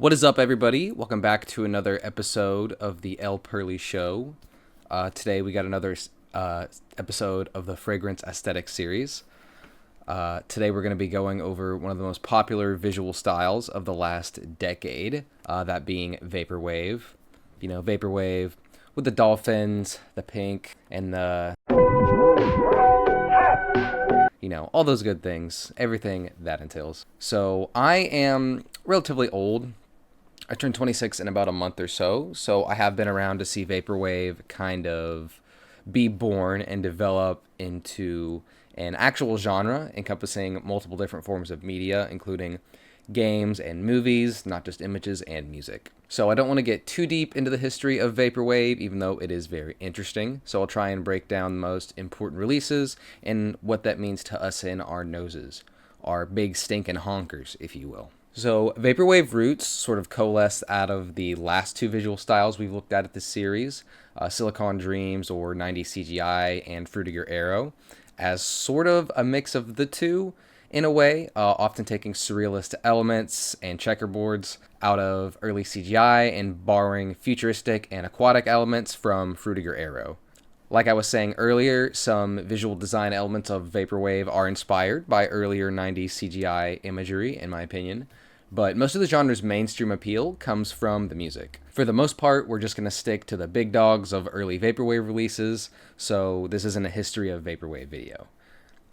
What is up, everybody? Welcome back to another episode of the El Pearly Show. Today we got another episode of the Fragrance Aesthetic series. Today we're going to be going over one of the most popular visual styles of the last decade, that being Vaporwave. You know, Vaporwave with the dolphins, the pink, and the... You know, all those good things, everything that entails. So I am relatively old. I turned 26 in about a month or so I have been around to see Vaporwave kind of be born and develop into an actual genre encompassing multiple different forms of media, including games and movies, not just images and music. So I don't want to get too deep into the history of Vaporwave, even though it is very interesting. So I'll try and break down the most important releases and what that means to us in our noses, our big stinking honkers, if you will. So Vaporwave roots sort of coalesce out of the last two visual styles we've looked at this series, Silicon Dreams or 90s CGI and Fruitiger Arrow, as sort of a mix of the two in a way, often taking surrealist elements and checkerboards out of early CGI and borrowing futuristic and aquatic elements from Fruitiger Arrow. Like I was saying earlier, some visual design elements of Vaporwave are inspired by earlier 90s CGI imagery, in my opinion, but most of the genre's mainstream appeal comes from the music. For the most part, we're just going to stick to the big dogs of early Vaporwave releases, so this isn't a history of Vaporwave video.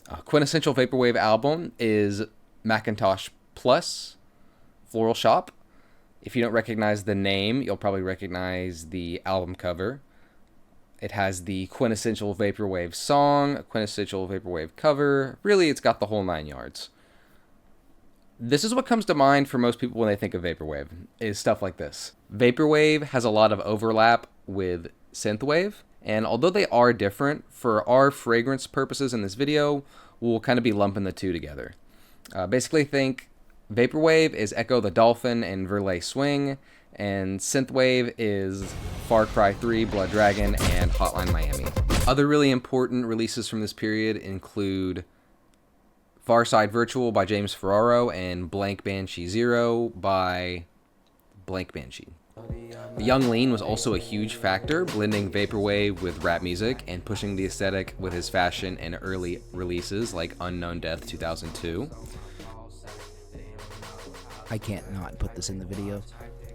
A quintessential Vaporwave album is Macintosh Plus, Floral Shop. If you don't recognize the name, you'll probably recognize the album cover. It has the quintessential Vaporwave song, a quintessential Vaporwave cover. Really, it's got the whole 9 yards. This is what comes to mind for most people when they think of Vaporwave, is stuff like this. Vaporwave has a lot of overlap with Synthwave, and although they are different, for our fragrance purposes in this video, we'll kind of be lumping the two together. Basically think Vaporwave is Echo the Dolphin and Versace Swing, and Synthwave is Far Cry 3, Blood Dragon, and Hotline Miami. Other really important releases from this period include Far Side Virtual by James Ferraro and Blank Banshee Zero by Blank Banshee. Young Lean was also a huge factor, blending Vaporwave with rap music and pushing the aesthetic with his fashion and early releases like Unknown Death 2002. I can't not put this in the video.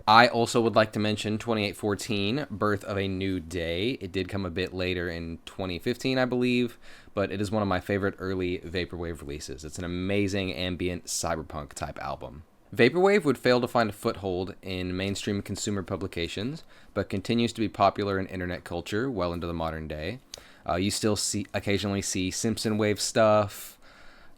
I also would like to mention 2814, Birth of a New Day. It did come a bit later in 2015, I believe, but it is one of my favorite early Vaporwave releases. It's an amazing ambient cyberpunk type album. Vaporwave would fail to find a foothold in mainstream consumer publications, but continues to be popular in internet culture well into the modern day. You still occasionally see Simpson Wave stuff,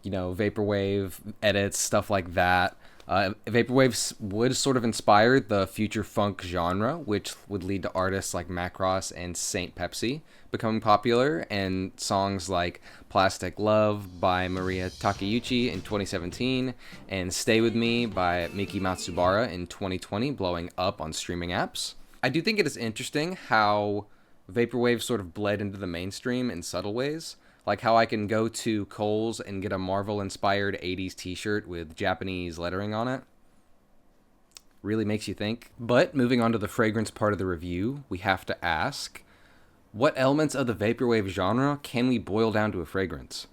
you know, Vaporwave edits, stuff like that. Vaporwave would sort of inspire the future funk genre, which would lead to artists like Macross and Saint Pepsi becoming popular, and songs like Plastic Love by Maria Takeuchi in 2017 and Stay With Me by Miki Matsubara in 2020 blowing up on streaming apps. I do think it is interesting how Vaporwave sort of bled into the mainstream in subtle ways. Like how I can go to Kohl's and get a Marvel-inspired 80s t-shirt with Japanese lettering on it. Really makes you think. But moving on to the fragrance part of the review, we have to ask, what elements of the Vaporwave genre can we boil down to a fragrance?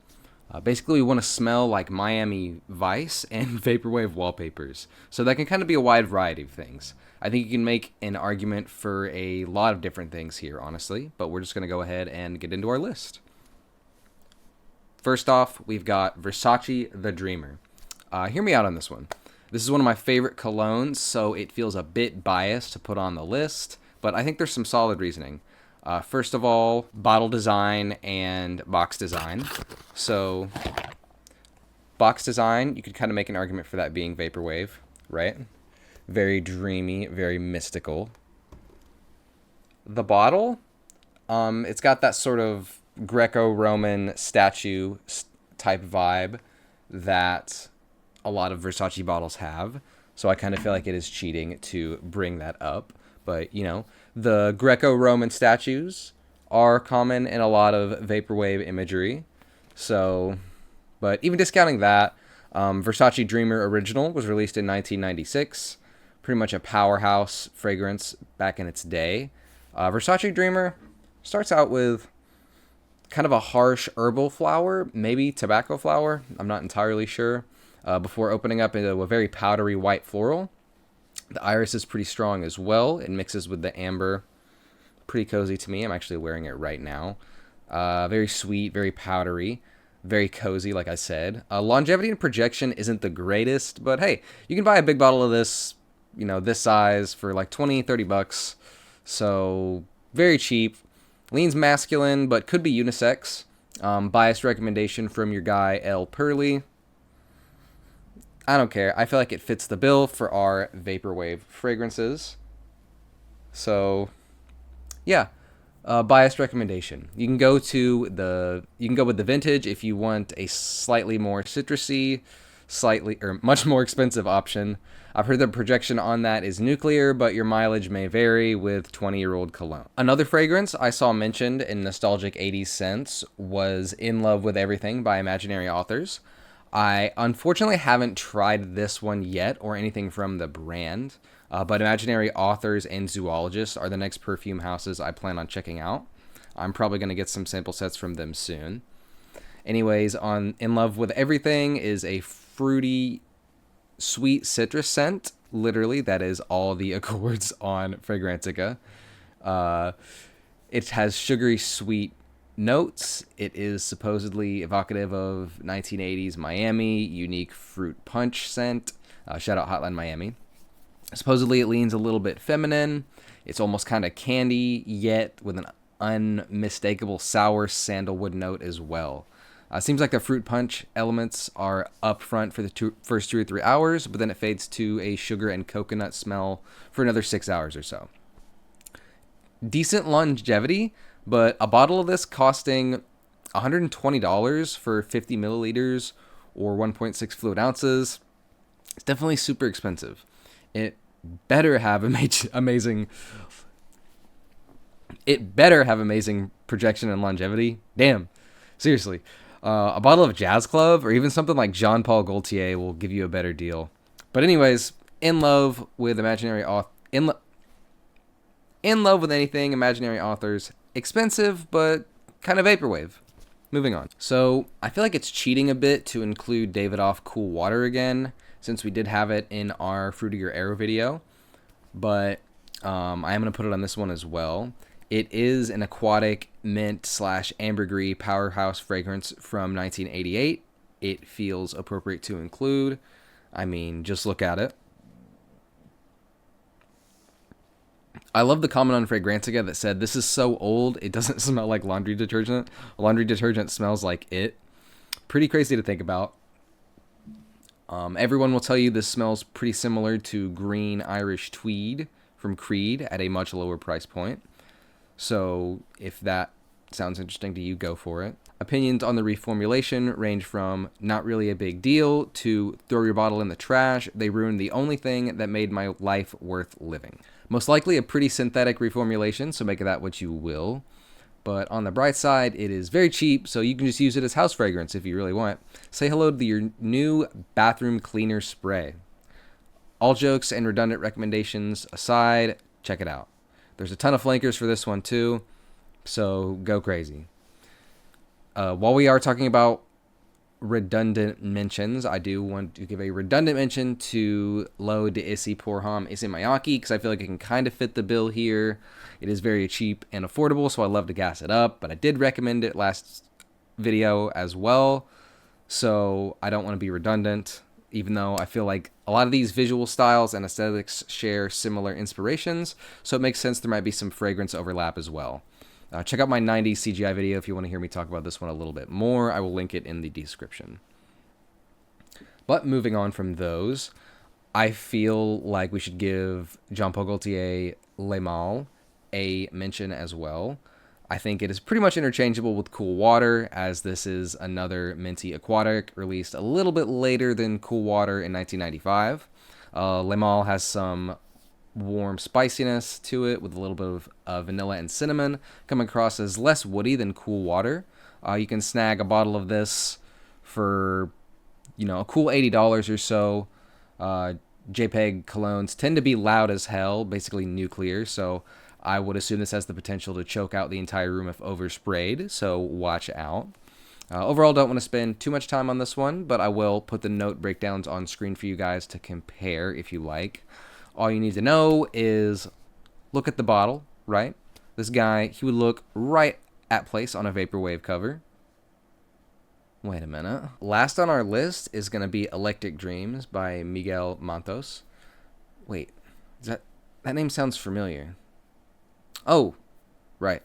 Basically, we want to smell like Miami Vice and Vaporwave wallpapers. So that can kind of be a wide variety of things. I think you can make an argument for a lot of different things here, honestly. But we're just going to go ahead and get into our list. First off, we've got Versace The Dreamer. Hear me out on this one. This is one of my favorite colognes, so it feels a bit biased to put on the list, but I think there's some solid reasoning. First of all, bottle design and box design. So, box design, you could kind of make an argument for that being Vaporwave, right? Very dreamy, very mystical. The bottle, it's got that sort of Greco-Roman statue type vibe that a lot of Versace bottles have. So I kind of feel like it is cheating to bring that up. But, you know, the Greco-Roman statues are common in a lot of Vaporwave imagery. So, but even discounting that, Versace Dreamer Original was released in 1996. Pretty much a powerhouse fragrance back in its day. Versace Dreamer starts out with kind of a harsh herbal flower, maybe tobacco flower. I'm not entirely sure. Before opening up into a very powdery white floral. The iris is pretty strong as well. It mixes with the amber. Pretty cozy to me. I'm actually wearing it right now. Very sweet, very powdery, very cozy, like I said. Longevity and projection isn't the greatest, but hey, you can buy a big bottle of this, this size for like 20, 30 bucks. So very cheap. Leans masculine, but could be unisex. Biased recommendation from your guy, L. Pearly. I don't care. I feel like it fits the bill for our Vaporwave fragrances. So, yeah. Biased recommendation. You can go with the vintage if you want a slightly more citrusy, much more expensive option. I've heard the projection on that is nuclear, but your mileage may vary with 20-year-old cologne. Another fragrance I saw mentioned in nostalgic 80s scents was In Love with Everything by Imaginary Authors. I unfortunately haven't tried this one yet or anything from the brand, but Imaginary Authors and Zoologists are the next perfume houses I plan on checking out. I'm probably going to get some sample sets from them soon. Anyways, on In Love with Everything is a fruity, sweet citrus scent. Literally, that is all the accords on Fragrantica. It has sugary sweet notes. It is supposedly evocative of 1980s Miami, unique fruit punch scent. Shout out Hotline Miami. Supposedly it leans a little bit feminine. It's almost kind of candy, yet with an unmistakable sour sandalwood note as well. Seems like the fruit punch elements are up front for the first 2 or 3 hours, but then it fades to a sugar and coconut smell for another 6 hours or so. Decent longevity, but a bottle of this costing $120 for 50 milliliters or 1.6 fluid ounces. It's definitely super expensive. It better have amazing projection and longevity. Damn. Seriously. A bottle of Jazz Club or even something like Jean Paul Gaultier will give you a better deal. But anyways, in love with Imaginary anything, Imaginary Authors. Expensive, but kind of Vaporwave. Moving on. So, I feel like it's cheating a bit to include Davidoff Cool Water again, since we did have it in our Fruitier Arrow video. But I am going to put it on this one as well. It is an Aquatic mint/ambergris powerhouse fragrance from 1988. It feels appropriate to include. I mean, just look at it. I love the comment on Fragrantica that said, "This is so old, it doesn't smell like laundry detergent. Laundry detergent smells like it." Pretty crazy to think about. Everyone will tell you this smells pretty similar to green Irish tweed from Creed at a much lower price point. So if that sounds interesting to you, go for it. Opinions on the reformulation range from not really a big deal to throw your bottle in the trash. They ruined the only thing that made my life worth living. Most likely a pretty synthetic reformulation, so make of that what you will. But on the bright side, it is very cheap, so you can just use it as house fragrance if you really want. Say hello to your new bathroom cleaner spray. All jokes and redundant recommendations aside, check it out. There's a ton of flankers for this one too, so go crazy. While we are talking about redundant mentions, I do want to give a redundant mention to Leau de Issey pour Homme Issey Miyake, because I feel like it can kind of fit the bill here. It is very cheap and affordable, so I love to gas it up, but I did recommend it last video as well, so I don't want to be redundant, even though I feel like a lot of these visual styles and aesthetics share similar inspirations, so it makes sense there might be some fragrance overlap as well. Check out my 90s CGI video if you want to hear me talk about this one a little bit more. I will link it in the description. But moving on from those, I feel like we should give Jean Paul Gaultier Le Male a mention as well. I think it is pretty much interchangeable with Cool Water, as this is another minty Aquatic released a little bit later than Cool Water in 1995. Le Male has some warm spiciness to it with a little bit of vanilla and cinnamon, coming across as less woody than Cool Water. You can snag a bottle of this for, a cool $80 or so. JPEG colognes tend to be loud as hell, basically nuclear, so I would assume this has the potential to choke out the entire room if oversprayed, so watch out. Overall, don't want to spend too much time on this one, but I will put the note breakdowns on screen for you guys to compare if you like. All you need to know is look at the bottle, right? This guy, he would look right at place on a Vaporwave cover. Wait a minute. Last on our list is going to be Electric Dreams by Miguel Matos. Wait, that name sounds familiar. Oh, right.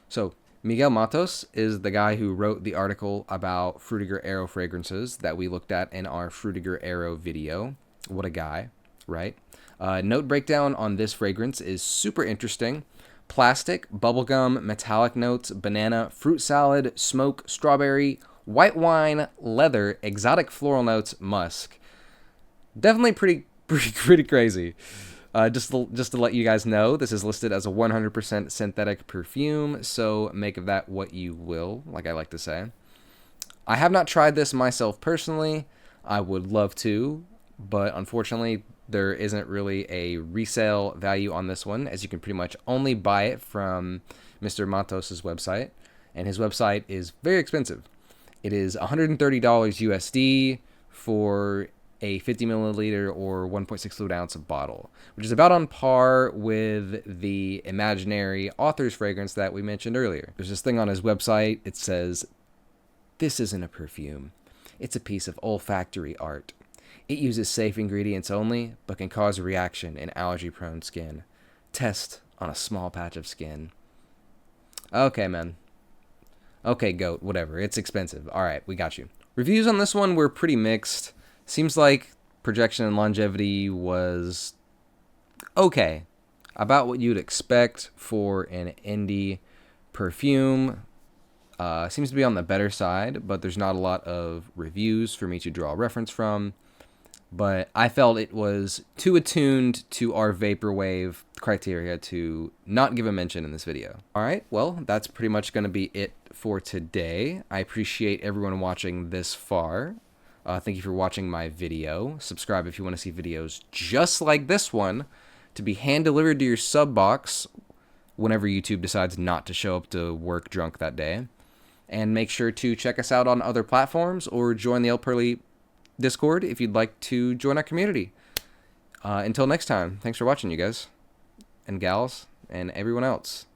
So, Miguel Matos is the guy who wrote the article about Fruitiger Aero fragrances that we looked at in our Fruitiger Aero video. What a guy, right? Note breakdown on this fragrance is super interesting. Plastic, bubblegum, metallic notes, banana, fruit salad, smoke, strawberry, white wine, leather, exotic floral notes, musk. Definitely pretty crazy. Just to let you guys know, this is listed as a 100% synthetic perfume, so make of that what you will, like I like to say. I have not tried this myself personally. I would love to, but unfortunately, there isn't really a resale value on this one, as you can pretty much only buy it from Mr. Matos' website, and his website is very expensive. It is $130 USD for a 50 milliliter or 1.6 fluid ounce bottle, which is about on par with the imaginary author's fragrance that we mentioned earlier. There's this thing on his website. It says, "This isn't a perfume. It's a piece of olfactory art. It uses safe ingredients only, but can cause a reaction in allergy-prone skin. Test on a small patch of skin." Okay, man. Okay, goat, whatever. It's expensive. All right, we got you. Reviews on this one were pretty mixed. Seems like projection and longevity was okay. About what you'd expect for an indie perfume. Seems to be on the better side, but there's not a lot of reviews for me to draw a reference from. But I felt it was too attuned to our Vaporwave criteria to not give a mention in this video. Alright, well, that's pretty much going to be it for today. I appreciate everyone watching this far. Thank you for watching my video. Subscribe if you want to see videos just like this one to be hand-delivered to your sub box whenever YouTube decides not to show up to work drunk that day. And make sure to check us out on other platforms or join the El Pearly Discord if you'd like to join our community. Until next time, thanks for watching, you guys and gals and everyone else.